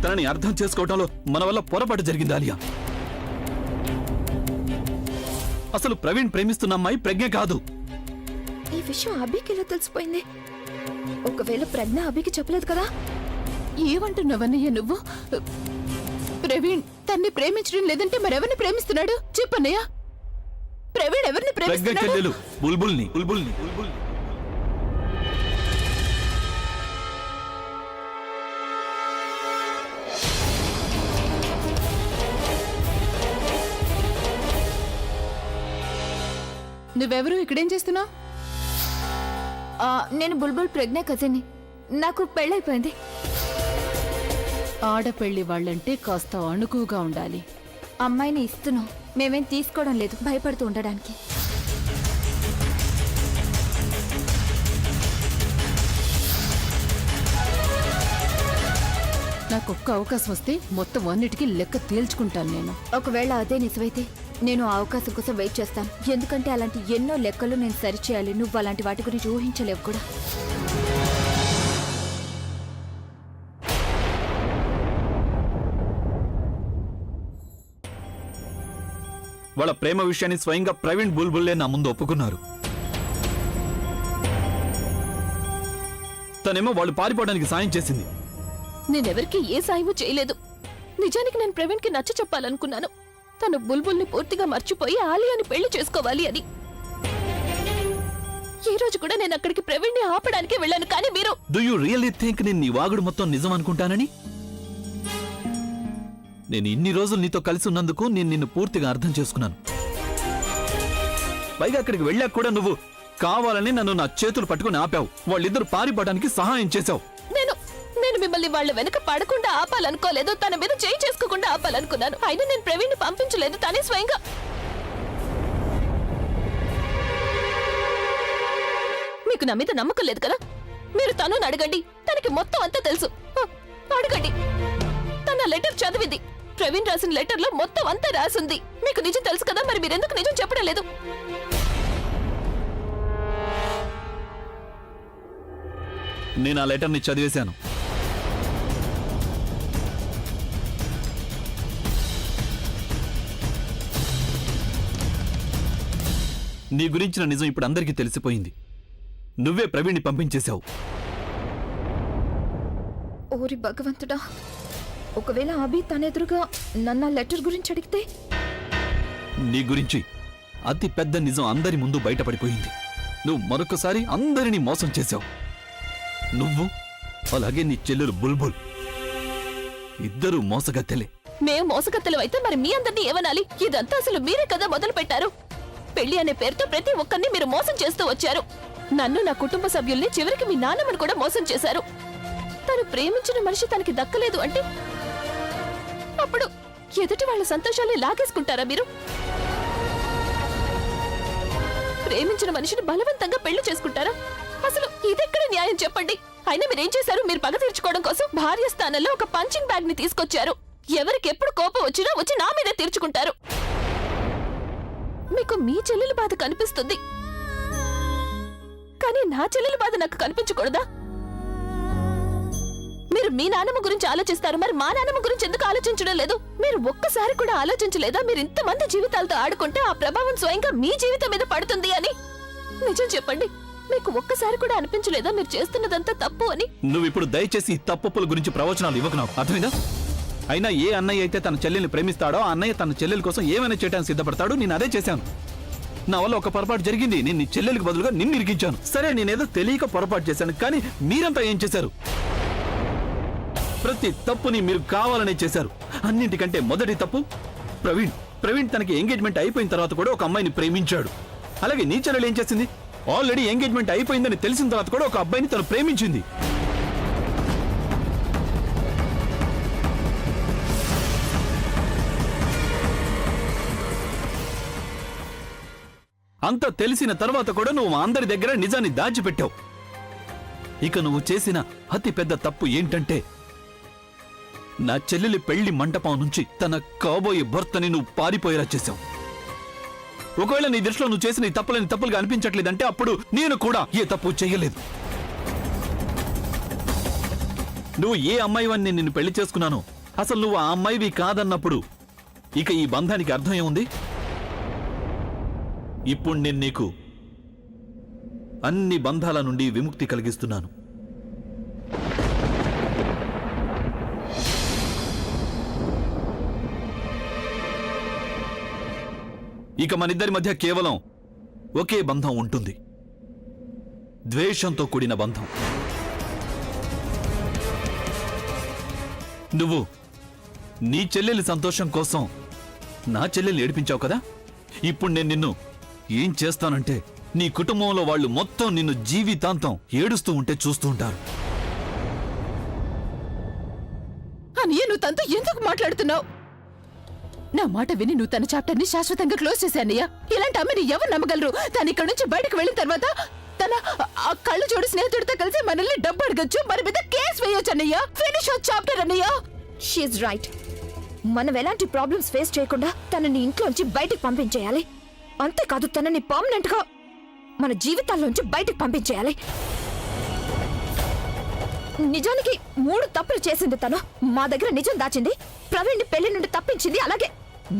తనని అర్థం చేసుకోవడంలో మన వల్ల పొరపాటు జరిగింది ఆలియా. అసలు ప్రవీణ్ ప్రేమిస్తున్న అమ్మాయి ప్రజ్ఞ కాదు. ఈ విషయం అభికి ఎలా తెలిసిపోయింది? ఒకవేళ ప్రజ్ఞ అభికి చెప్పలేదు కదా? ఏమంటున్నావన్నయ్య నువ్వు? ప్రవీణ్ తన్ని ప్రేమించడం లేదంటే మరెవరిని ప్రేమిస్తున్నాడు చెప్పన్నయ్య? ప్రవీణ్ ఎవరిని ప్రజ్ఞ ప్రేమిస్తున్నాడు? చెల్లెలు బుల్బుల్ని. బుల్బుల్ని బుల్బుల్ని నువ్వెవరు? ఇక్కడేం చేస్తున్నావు? నేను బుల్బుల్ ప్రజ్ఞ కజిన్ని. నాకు పెళ్ళైపోయింది. ఆడపెళ్లి వాళ్ళంటే కాస్త అణుకుగా ఉండాలి. అమ్మాయిని ఇస్తున్నాం, మేమేం తీసుకోవడం లేదు, భయపడుతూ ఉండడానికి. నాకొక్క అవకాశం వస్తే మొత్తం అన్నిటికీ లెక్క తేల్చుకుంటాను నేను. ఒకవేళ అదే నిజమైతే నేను ఆ అవకాశం కోసం వెయిట్ చేస్తాను. ఎందుకంటే అలాంటి ఎన్నో లెక్కలు నేను సరిచేయాలి. నువ్వు అలాంటి వాటి గురించి ఊహించలేవు కూడా. వాళ్ళ ప్రేమ విషయాన్ని స్వయంగా ప్రవీణ్ బుల్బుల్లే నా ముందు ఒప్పుకున్నారు. తనేమో వాళ్ళు పారిపోవడానికి సాయం చేసింది. నేనెవరికి ఏ సాయము చేయలేదు. నిజానికి నేను ప్రవీణ్ కి నచ్చ చెప్పాలనుకున్నాను. తను బుల్బుల్ని పూర్తిగా మర్చిపోయి ఆలియాని పెళ్లి చేసుకోవాలి అని. ఈ రోజు కూడా నేను అక్కడికి ప్రవీణ్ ని ఆపడానికి వెళ్ళాను. కానీ మీరు డూ యూ రియల్లీ థింక్ నేను నీ వాగుడు మొత్తం నిజం అనుకుంటానని? నేను ఇన్ని రోజులు నీతో కలిసి ఉన్నందుకు నేను నిన్ను పూర్తిగా అర్థం చేసుకున్నాను. పైగా అక్కడికి వెళ్ళాక కూడా నువ్వు కావాలని నన్ను నా చేతులు పట్టుకుని ఆపావు. వాళ్ళిద్దరు పారిపోవడానికి సహాయం చేశావు. నేను మిమ్మల్ని వాళ్ళ వెనక పడకుండా ఆపాలనుకోలేదు. తన మీద చేయి చేసుకోకుండా ఆపాలనుకున్నాను. అయినా నేను ప్రవీణ్ ని పంపించలేదు. తనే స్వయంగా. మీకు నా మీద నమ్మకం లేదు కదా? మీరు తను అడగండి. తనకి మొత్తం అంతా తెలుసు. అడగండి. తన లెటర్ చదివింది. ప్రవీణ్ రాసిన లెటర్ లో మొత్తం అంతా రాసింది. మీకు నిజం తెలుసు కదా, మరి మీరెందుకు నిజం చెప్పడం లేదు? నేను ఆ లెటర్ని చదివేశాను. నీ గురించిన నిజం ఇప్పుడు అందరికీ తెలిసిపోయింది. నువ్వే ప్రవీణ్ని పంపించేశావు. ఓరి భగవంతుడా, ఒకవేళ అభి తన ఎదురుగా నన్ను లెటర్ గురించి అడిగితే? నీ గురించి అతి పెద్ద నిజం అందరి ముందు బయటపడిపోయింది. నువ్వు మరొకసారి అందరినీ మోసం చేశావు. నువ్వు అలాగే నీ చెల్లెలు బుల్బుల్ ఇద్దరు మోసగత్తెలే. మేము మోసకత్తెలు అయితే మరి మీ అందరినీ ఏమనాలి? ఇదంతా అసలు మీరే కదా మొదలు పెట్టారు. పెళ్లి అనే పేరుతో ప్రతి ఒక్కరిని మీరు మోసం చేస్తూ వచ్చారు. నన్ను, నా కుటుంబ సభ్యుల్ని, చివరికి మీ నాన్నమ్మను కూడా మోసం చేశారు. తను ప్రేమించిన మనిషి తనకి దక్కలేదు అంటే అప్పుడు ఎదుటి వాళ్ళ సంతోషాన్ని లాగేసుకుంటారా మీరు? ప్రేమించిన మనిషిని బలవంతంగా పెళ్లి చేసుకుంటారా? అసలు ఇదెక్కడ న్యాయం చెప్పండి? అయినా మీరేం చేశారు? మీరు పగ తీర్చుకోవడం కోసం భార్య స్థానంలో ఒక పంచింగ్ బ్యాగ్ ని తీసుకొచ్చారు. ఎవరికి ఎప్పుడు కోపం వచ్చినా వచ్చి నా మీదే తీర్చుకుంటారు. మీకు మీ చెల్లెల బాధ కనిపిస్తుంది, కానీ నా చెల్లెల బాధ నాకు కనిపించకూడదా? మీరు మీ నాన్నమ్మ గురించి ఆలోచిస్తారు, మరి మా నాన్నమ్మ గురించి ఎందుకు ఆలోచించడం లేదు? మీరు ఒక్కసారి కూడా ఆలోచించలేదా? మీరు ఇంతమంది జీవితాలతో ఆడుకుంటే ఆ ప్రభావం స్వయంగా మీ జీవితం మీద పడుతుంది అని? నిజం చెప్పండి, మీకు ఒక్కసారి కూడా అనిపించలేదా మీరు చేస్తున్నదంతా తప్పు అని? నువ్వు ఇప్పుడు దయచేసి తప్పుల గురించి ప్రవచనాలు ఇవ్వకు. నాకు అర్థమైందా? అయినా ఏ అన్నయ్య అయితే తన చెల్లెల్ని ప్రేమిస్తాడో ఆ అన్నయ్య తన చెల్లెల కోసం ఏమైనా చేయడానికి సిద్ధపడతాడు. నేను అదే చేశాను. నా వల్ల ఒక పొరపాటు జరిగింది. నేను నీ చెల్లెలికి బదులుగా నిన్ను ఇరికించాను. సరే, నేనేదో తెలియక పొరపాటు చేశాను, కానీ మీరంతా ఏం చేశారు? ప్రతి తప్పుని మీరు కావాలనే చేశారు. అన్నింటికంటే మొదటి తప్పు ప్రవీణ్ తనకి ఎంగేజ్మెంట్ అయిపోయిన తర్వాత కూడా ఒక అమ్మాయిని ప్రేమించాడు. అలాగే నీ చెల్లెలు ఏం చేసింది? ఆల్రెడీ ఎంగేజ్మెంట్ అయిపోయిందని తెలిసిన తర్వాత కూడా ఒక అబ్బాయిని తను ప్రేమించింది. అంత తెలిసిన తర్వాత కూడా నువ్వు అందరి దగ్గర నిజాన్ని దాచిపెట్టావు. ఇక నువ్వు చేసిన అతి పెద్ద తప్పు ఏంటంటే నా చెల్లెలి పెళ్లి మంటపం నుంచి తన కాబోయే భర్తని నువ్వు పారిపోయేలా చేశావు. ఒకవేళ నీ దృష్టిలో నువ్వు చేసిన ఈ తప్పులని తప్పులుగా అనిపించట్లేదంటే అప్పుడు నేను కూడా ఏ తప్పు చేయలేదు. నువ్వు ఏ అమ్మాయివని నేను నిన్ను పెళ్లి చేసుకున్నానో అసలు నువ్వు ఆ అమ్మాయివి కాదన్నప్పుడు ఇక ఈ బంధానికి అర్థం ఏముంది? ఇప్పుడు నేను నీకు అన్ని బంధాల నుండి విముక్తి కలిగిస్తున్నాను. ఇక మనిద్దరి మధ్య కేవలం ఒకే బంధం ఉంటుంది, ద్వేషంతో కూడిన బంధం. నువ్వు నీ చెల్లెలి సంతోషం కోసం నా చెల్లెల్ని ఏడిపించావు కదా, ఇప్పుడు నేను నిన్ను ఏం చేస్తానంటే నీ కుటుంబంలో వాళ్ళు మొత్తం నిన్ను జీవితాంతం ఏడుస్తూ ఉంటే చూస్తూ ఉంటారు. అని నువ్వు తనతో ఎందుకు మాట్లాడుతున్నావు? నా మాట విని నువ్వు తన చాప్టర్ ని శాశ్వతంగా క్లోజ్ చేశానయ్యా. ఇలాంటి అమ్మని ఎవరు నమ్మగలరు? తను ఇక్కడ నుంచి బయటకు వెళ్ళిన తర్వాత తన ఆ కళ్ళు చూడు స్నేహితుడితో కలిసి మనల్ని డబ్బు అడగచ్చు, మన మీద కేసు వేయొచ్చు అన్నయ్యా. ఫినిష్ ఆ చాప్టర్ అన్నయ్యా. షీఈ్ రైట్. మనం ఎలాంటి ప్రాబ్లమ్స్ ఫేస్ చేయకుండా తనని ఇంట్లోంచి బయటకు పంపించేయాలి. అంతేకాదు తనని పర్మనెంట్ గా మన జీవితాల్లోంచి బయటకు పంపించేయాలి. నిజానికి 3 తప్పులు చేసింది తను. మా దగ్గర నిజం దాచింది, ప్రవీణ్ ని పెళ్లి నుండి తప్పించింది, అలాగే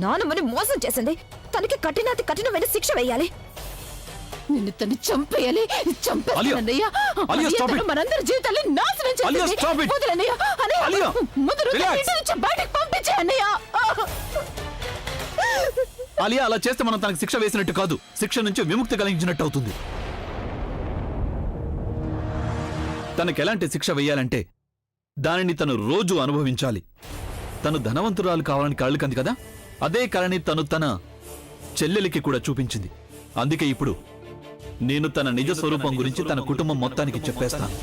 నానమ్మని మోసం చేసింది. తనకి కఠినమైన శిక్ష వేయాలి. నిన్ను తను చంపేయాలి. చంపేయాలన్నయ్యా. మనందరి జీవితాన్ని నాశనం చేసింది. వదిలేనయ్యా. అన్నయ్య, ముందు నువ్వు ఇంటి నుంచి బయటకు పంపించే అన్నయ్య. అలియా, అలా చేస్తే మనం తనకు శిక్ష వేసినట్టు కాదు, శిక్ష నుంచి విముక్తి కలిగించినట్టు అవుతుంది. తనకు ఎలాంటి శిక్ష వేయాలంటే దానిని తను రోజు అనుభవించాలి. తను ధనవంతురాలు కావాలని కళ్ళు కంది కదా, అదే కళని తను తన చెల్లెలికి కూడా చూపించింది. అందుకే ఇప్పుడు నేను తన నిజ స్వరూపం గురించి తన కుటుంబం మొత్తానికి చెప్పేస్తాను.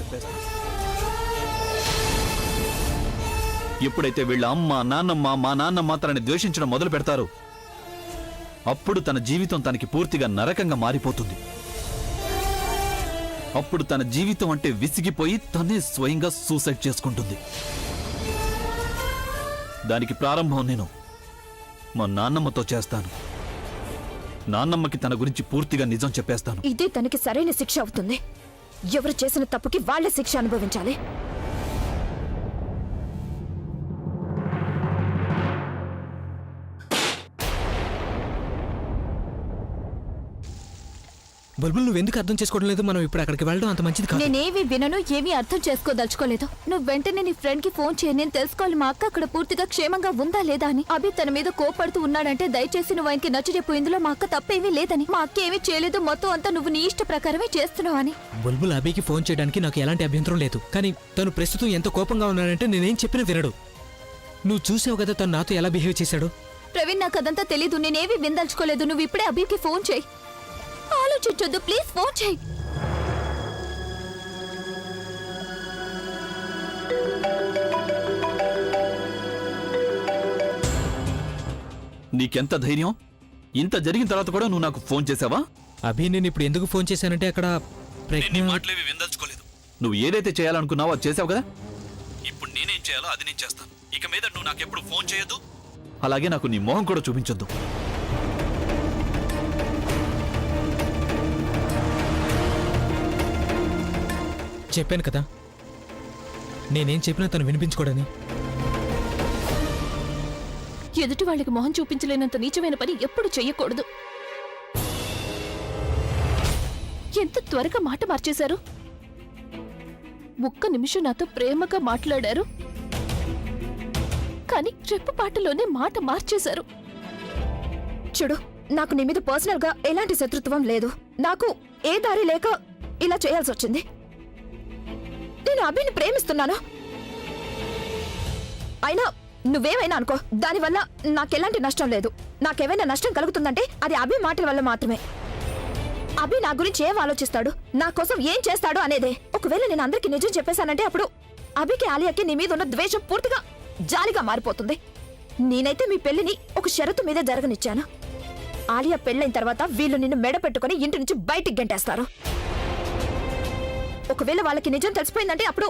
ఎప్పుడైతే వీళ్ళ అమ్మ, నాన్నమ్మ, మా నాన్నమ్మ తనని ద్వేషించడం మొదలు పెడతారో అప్పుడు తన జీవితం తనకి పూర్తిగా నరకంగా మారిపోతుంది. అప్పుడు తన జీవితం అంటే విసిగిపోయి తనే స్వయంగా సూసైడ్ చేసుకుంటుంది. దానికి ప్రారంభం నేను మా నాన్నమ్మతో చేస్తాను. నాన్నమ్మకి తన గురించి పూర్తిగా నిజం చెప్పేస్తాను. ఇదే తనకి సరైన శిక్ష అవుతుంది. ఎవరు చేసిన తప్పుకి వాళ్ళే శిక్ష అనుభవించాలి. బుల్బుల్, నువ్వెందుకు అర్థం చేసుకోవడం లేదు? మనం ఇప్పుడు అక్కడికి వెళ్ళడం అంత మంచిది కాదు. నేనేవి వినను, ఏమీ అర్థం చేసుకోదలుచుకోలేదు. నువ్వు వెంటనే నీ ఫ్రెండ్ కి ఫోన్ చేయి. నేను తెలుసుకోవాలి మా అక్క అక్కడ పూర్తిగా క్షేమంగా ఉందా లేదా అని. అభి తన మీద కోపడుతూ ఉన్నాడంటే దయచేసి నువ్వు ఆయనకి నచ్చజెప్పు. ఇందులో మా అక్క తప్పేమీ లేదని, మా అక్క ఏమీ చేయలేదు, మొత్తం అంతా నువ్వు నీ ఇష్ట ప్రకారమే చేస్తున్నావు అని. బుల్బుల్, అభికి ఫోన్ చేయడానికి నాకు ఎలాంటి అభ్యంతరం లేదు, కానీ తను ప్రస్తుతం ఎంత కోపంగా ఉన్నాడంటే నేనేం చెప్పినా వినడు. నువ్వు చూసావు కదా తను నాతో ఎలా బిహేవ్ చేశాడు. ప్రవీణ్, నాకు అదంతా తెలీదు, నేనేవి విందలుచుకోలేదు. నువ్వు ఇప్పుడే అభికి ఫోన్ చేయి. ఆలోచించొద్దు, ప్లీజ్ ఫోన్ చేయి. నీకెంత ధైర్యం? ఇంత జరిగిన తర్వాత కూడా నువ్వు నాకు ఫోన్ చేసావా? అభి, నేను ఇప్పుడు ఎందుకు ఫోన్ చేశానంటే అక్కడ మాటలేవి విందల్చుకోలేదు. నువ్వు ఏదైతే చేయాలనుకున్నావో అది చేసావు కదా. ఇప్పుడు నేనేం చేయాలో అది నేను చేస్తాను. ఇక మీద నువ్వు నాకెప్పుడు ఫోన్ చేయొద్దు, అలాగే నాకు నీ మొహం కూడా చూపించొద్దు. చెప్పాను కదా నేనేం చెప్పినా తను వినిపించుకోడని. ఎదుటి వాళ్ళకి మొహం చూపించలేనంత నీచమైన పని ఎప్పుడు చెయ్యకూడదు. ఎంత త్వరగా మాట మార్చేశారు. 1 నిమిషం నాతో ప్రేమగా మాట్లాడారు, కానీ రెప్పపాటులోనే మాట మార్చేశారు. చూడు, నాకు నీ మీద పర్సనల్ గా ఎలాంటి శత్రుత్వం లేదు. నాకు ఏ దారి లేక ఇలా చేయాల్సి వచ్చింది. నేను అభిని ప్రేమిస్తున్నాను. అయినా నువ్వేమైనా అనుకో, దానివల్ల నాకెలాంటి నష్టం లేదు. నాకేమైనా నష్టం కలుగుతుందంటే అది అభి మాటల వల్ల మాత్రమే. అభి నా గురించి ఏం ఆలోచిస్తాడు, నా కోసం ఏం చేస్తాడు అనేదే. ఒకవేళ నేను అందరికీ నిజం చెప్పేశానంటే అప్పుడు అభికి, ఆలియాకి నీ మీద ఉన్న ద్వేషం పూర్తిగా జాలిగా మారిపోతుంది. నేనైతే మీ పెళ్లిని ఒక షరతు మీదే జరగనిచ్చాను. ఆలియా పెళ్ళైన తర్వాత వీళ్ళు నిన్ను మెడ పెట్టుకుని ఇంటి నుంచి బయటికి గెంటేస్తారు. ఒకవేళ వాళ్ళకి నిజం తెలిసిపోయిందంటే అప్పుడు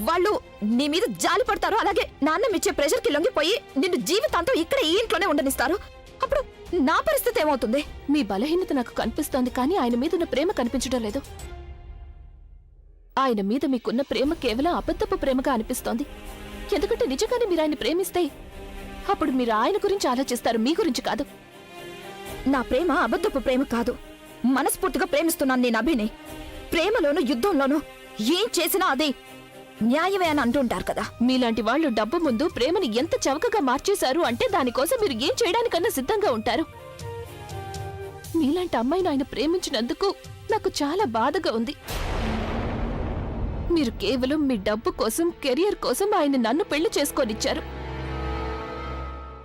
వాళ్ళు నీ మీద జాలి పడతారు. అలాగే నాన్న ఇచ్చే ప్రెషర్ కి లొంగిపోయి నిన్ను జీవితాంతం ఇక్కడ ఈ ఇంట్లోనే ఉండనిస్తారు. అప్పుడు నా పరిస్థితి ఏమవుతుంది? మీ బలహీనత నాకు కనిపిస్తోంది, కానీ ఆయన మీద ఉన్న ప్రేమ కనిపించడం లేదు. ఆయన మీద మీకున్న ప్రేమ కేవలం అబద్ధపు ప్రేమగా అనిపిస్తోంది. ఎందుకంటే నిజంగానే మీరు ఆయన ప్రేమిస్తే అప్పుడు మీరు ఆయన గురించి ఆలోచిస్తారు, మీ గురించి కాదు. నా ప్రేమ అబద్ధపు ప్రేమ కాదు. మనస్ఫూర్తిగా ప్రేమిస్తున్నాను నేను అభిని. ప్రేమలోను యుద్ధంలోనూ ఏం చేసినా అది న్యాయమే అని అంటుంటారు కదా. మీలాంటి వాళ్ళు డబ్బు ముందు ప్రేమని ఎంత చవకగా మార్చేశారు అంటే దానికోసం మీరు ఏం చేయడానికన్నా సిద్ధంగా ఉంటారు. మీలాంటి అమ్మాయిని ఆయన ప్రేమించినందుకు నాకు చాలా బాధగా ఉంది. మీరు కేవలం మీ డబ్బు కోసం, కెరియర్ కోసం ఆయన నన్ను పెళ్లి చేసుకొనిచ్చారు.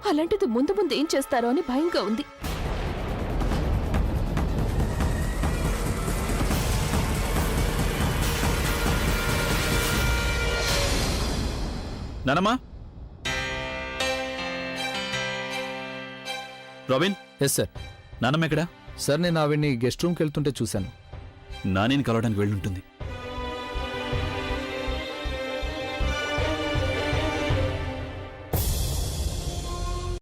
అలాంటిది ముందు ముందు ఏం చేస్తారో అని భయంగా ఉంది. నానమ్మా, రాబిన్, ఎస్ సార్. నానమ్మ ఎక్కడా? సార్ నేను ఆవిడ్ని గెస్ట్ రూమ్కి వెళ్తుంటే చూశాను. నానిని కలవడానికి వెళ్ళుంటుంది.